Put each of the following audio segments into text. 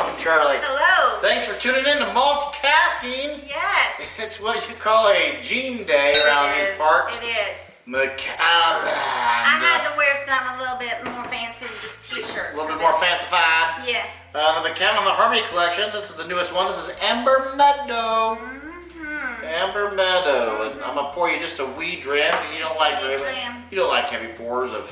on, Charlie. Hello. Thanks for tuning in to Multicasking. Yes. It's what you call a Gene Day around these parts. It is. Macallan. I had to wear something a little bit more fancy than just t-shirt. A little bit more fancified. Yeah. The Macallan the Harmony Collection. This is the newest one. This is Amber Meadow. Amber Meadow. And I'm going to pour you just a wee dram because you don't like You don't like heavy pours of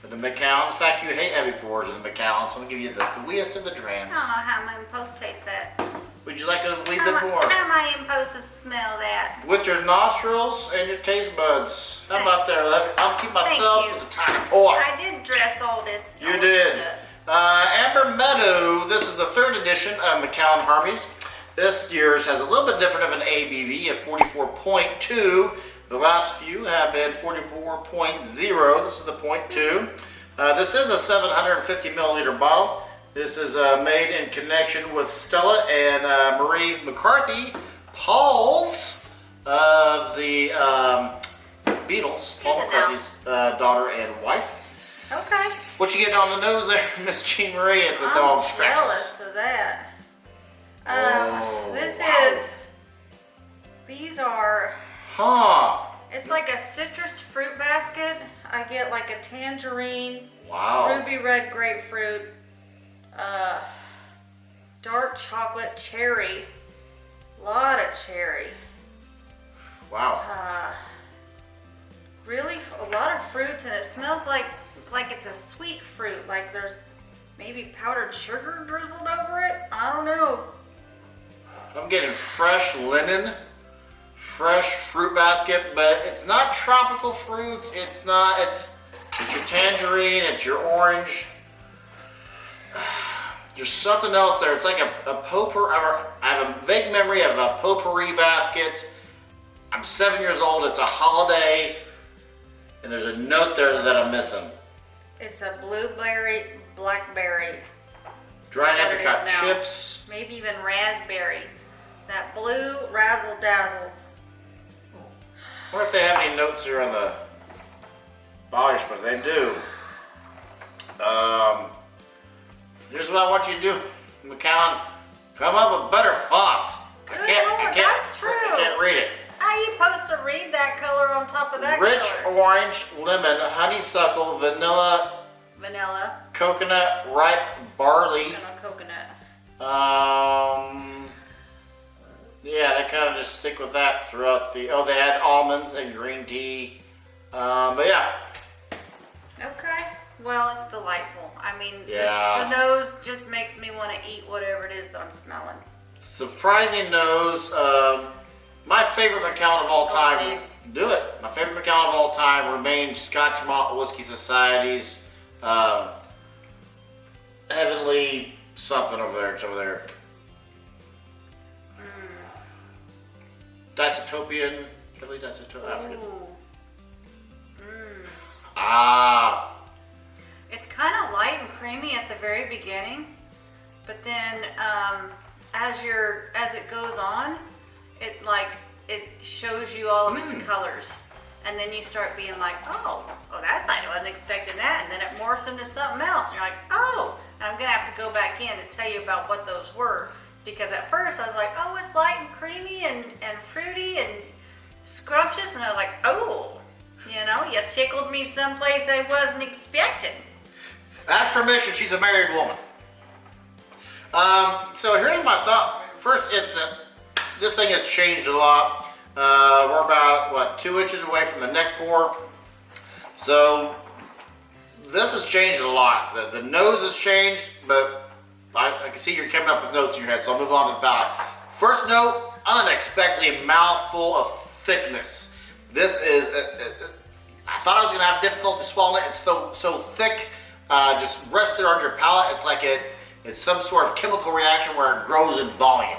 the Macallan. In fact, you hate heavy pours of the Macallan, so I'm going to give you the weeest of the drams. I don't know how I'm supposed to taste that. Would you like a wee bit more? How am I supposed to smell that? With your nostrils and your taste buds. How about there? I'll keep myself with a tiny pour. I did dress all this. You did. Amber Meadow, this is the third edition of Macallan Harmonies. This year's has a little bit different of an ABV of 44.2. The last few have been 44.0. This is the 0.2. This is a 750 milliliter bottle. This is made in connection with Stella and Mary McCartney, Paul's of the Beatles, Paul McCartney's daughter and wife. Okay. What you getting on the nose there, Miss Jean Marie, as the dog scratches? I'm jealous of that. These are, it's like a citrus fruit basket. I get like a tangerine, ruby red grapefruit, dark chocolate cherry, lot of cherry. Wow. Really a lot of fruits, and it smells like it's a sweet fruit, like there's maybe powdered sugar drizzled over it. I don't know. I'm getting fresh linen, fresh fruit basket, but it's not tropical fruits. It's your tangerine, it's your orange. There's something else there. It's like a potpourri. I have a vague memory of a potpourri basket. I'm 7 years old. It's a holiday, and there's a note there that I'm missing. It's a blueberry, blackberry. Dried apricot chips. Maybe even raspberry. That blue razzle dazzles. I wonder if they have any notes here on the bottle split. They do. Here's what I want you to do, Macallan. Come up with better font. That's true. I can't read it. How are you supposed to read that color on top of that Rich color? orange, lemon, honeysuckle, vanilla, coconut, ripe barley. Coconut. Yeah, they kind of just stick with that throughout the. Oh, they had almonds and green tea. But yeah. Okay. Well, it's delightful. I mean, yeah. The nose just makes me want to eat whatever it is that I'm smelling. Surprising nose. My favorite Macallan of all time. Do it. My favorite Macallan of all time remains Scotch Malt Whisky Society's Heavenly something over there. It's over there. Disotopian. Heavenly Disotopian. I forget. It's kind of light and creamy at the very beginning, but then as it goes on, it shows you all of its colors, and then you start being like, oh, I wasn't expecting that, and then it morphs into something else, and you're like, oh, and I'm gonna have to go back in and tell you about what those were, because at first I was like, oh, it's light and creamy and fruity and scrumptious, and I was like, oh, you tickled me someplace I wasn't expecting. Ask permission, she's a married woman. So here's my thought. First, this thing has changed a lot. We're about, 2 inches away from the neck pour. So this has changed a lot. The nose has changed, but I can see you're coming up with notes in your head, so I'll move on to the palate. First note, unexpectedly a mouthful of thickness. This is, I thought I was gonna have difficulty swallowing it. It's so thick, just rested on your palate. It's like it's some sort of chemical reaction where it grows in volume.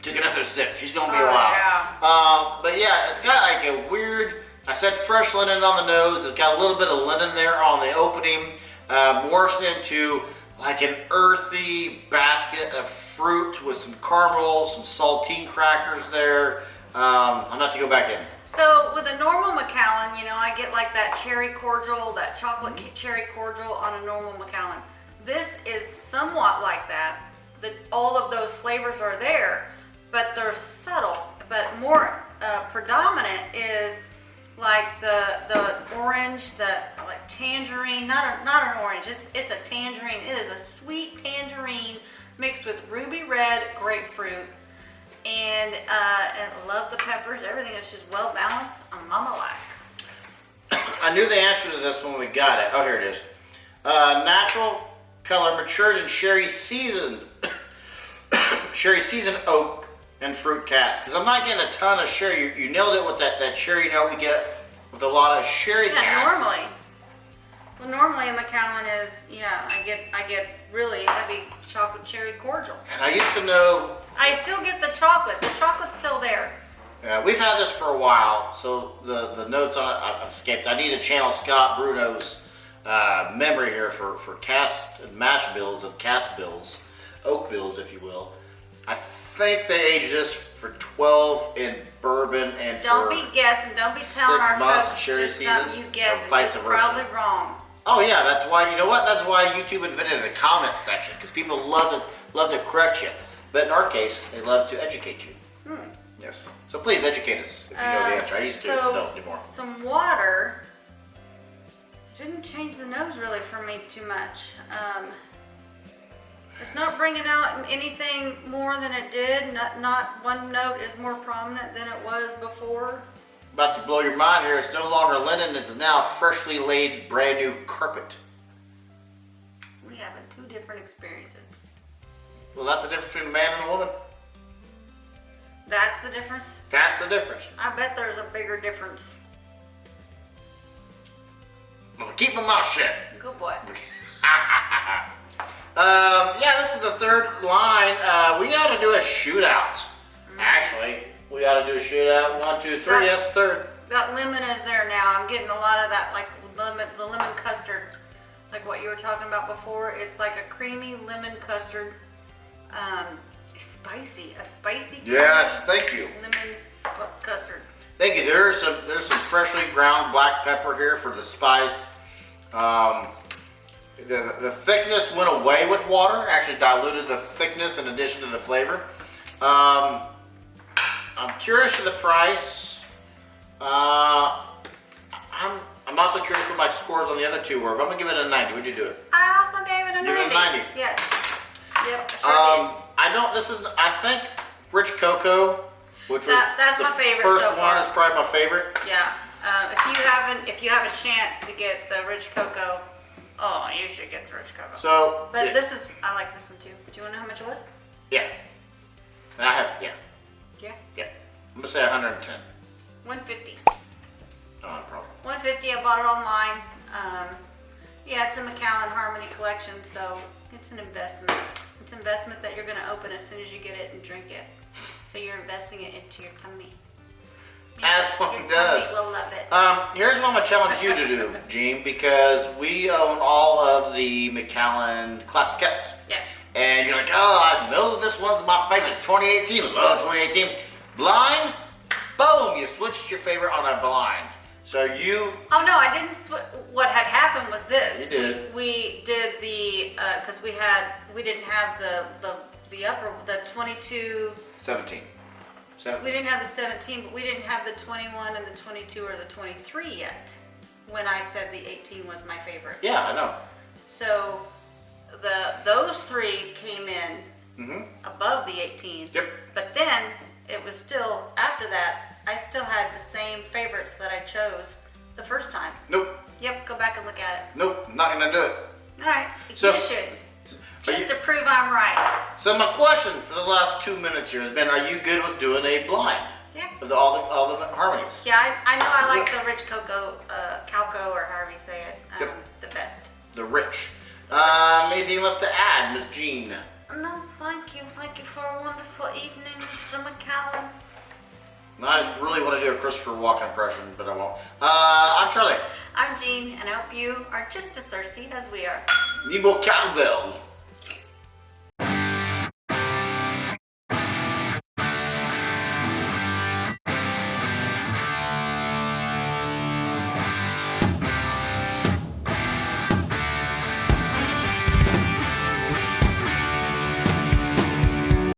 Took another sip. She's gonna be a while. Yeah. But yeah, it's got like a weird. I said fresh linen on the nose. It's got a little bit of linen there on the opening. Morphs into like an earthy basket of fruit with some caramel, some saltine crackers there. I'm gonna have to go back in. So with a normal Macallan, I get like that cherry cordial, that chocolate cherry cordial on a normal Macallan. This is somewhat like that. All of those flavors are there, but they're subtle. But more predominant is like the orange, the like tangerine. Not an orange. It's a tangerine. It is a sweet tangerine mixed with ruby red grapefruit. And I love the peppers. Everything is just well balanced. A mama like. I knew the answer to this when we got it. Oh, here it is. Natural color, matured in sherry seasoned oak and fruit cask. Because I'm not getting a ton of sherry. You nailed it with that cherry note we get with a lot of sherry cask. Normally. Well, normally a Macallan is, I get really heavy chocolate cherry cordial. And I used to know. I still get the chocolate. The chocolate's still there. Yeah, we've had this for a while, so the notes on it I've skipped. I need to channel Scott Bruno's memory here for cask and mash bills and cask bills, oak bills, if you will. I think they aged this for 12 in bourbon and Don't for be guessing. Don't be telling 6 our months folks cherry just season, something you guess. or vice It's versa. probably wrong. Oh yeah, that's why. You know what? That's why YouTube invented a comment section, because people love to correct you. But in our case, they love to educate you. Yes. So please educate us if you know the answer. I used to, don't anymore. Some water didn't change the nose really for me too much. It's not bringing out anything more than it did. Not one note is more prominent than it was before. About to blow your mind here. It's no longer linen. It's now freshly laid, brand new carpet. We have two different experiences. Well, that's the difference between a man and a woman. That's the difference? That's the difference. I bet there's a bigger difference. I'm gonna keep my mouth shut. Good boy. Yeah, this is the third line. We got to do a shootout. Actually, we got to do a shootout. 1, 2, 3. Yes, third. That lemon is there now. I'm getting a lot of that, like the lemon custard, like what you were talking about before. It's like a creamy lemon custard. Spicy, a spicy. Yes, thank you. Lemon custard. Thank you. There's some freshly ground black pepper here for the spice. The thickness went away with water. Actually diluted the thickness in addition to the flavor. I'm curious for the price. I'm also curious what my scores on the other two were, but I'm gonna give it a 90. Would you do it? I also gave it a 90. Give it a 90. Yes. Yep. Sure I think Rich Cocoa, which was that's the my favorite first so one, far. is probably my favorite. Yeah. If you have a chance to get the rich cocoa, oh, you should get the rich cocoa. So, But yeah. I like this one too. Do you want to know how much it was? Yeah. And I have, Yeah. yeah. I'm gonna say 110. 150. No problem. 150. I bought it online. Yeah, it's a Macallan Harmony collection, so it's an investment. It's an investment that you're going to open as soon as you get it and drink it. So you're investing it into your tummy. As one Your does. tummy will love it. Here's what I'm gonna challenge you to do, Gene, because we own all of the Macallan Classiquettes. Yes. And you're like, oh, I know this one's my favorite. 2018, love 2018. Blind, boom, you switched your favorite on a blind. So you. Oh no, I didn't. What had happened was this. You did. We did the because we didn't have the upper 22. 17. We didn't have the 17, but we didn't have the 21 and the 22 or the 23 yet. When I said the 18 was my favorite. Yeah, I know. So those three came in above the 18. Yep. But then it was still after that. I still had the same favorites that I chose the first time. Nope. Yep, go back and look at it. Nope, not gonna do it. All right, So- you should. Just to prove I'm right. So my question for the last 2 minutes here has been, are you good with doing a blind? Yeah. Of all the harmonies? Yeah, I know I like the rich cocoa, calco, or however you say it, Yep. the best. The rich. Anything left to add, Miss Jean? No, thank you. Thank you for a wonderful evening, Mr. Macallan. I just really want to do a Christopher Walken impression, but I won't. I'm Charlie. I'm Jean, and I hope you are just as thirsty as we are. Need more cowbell.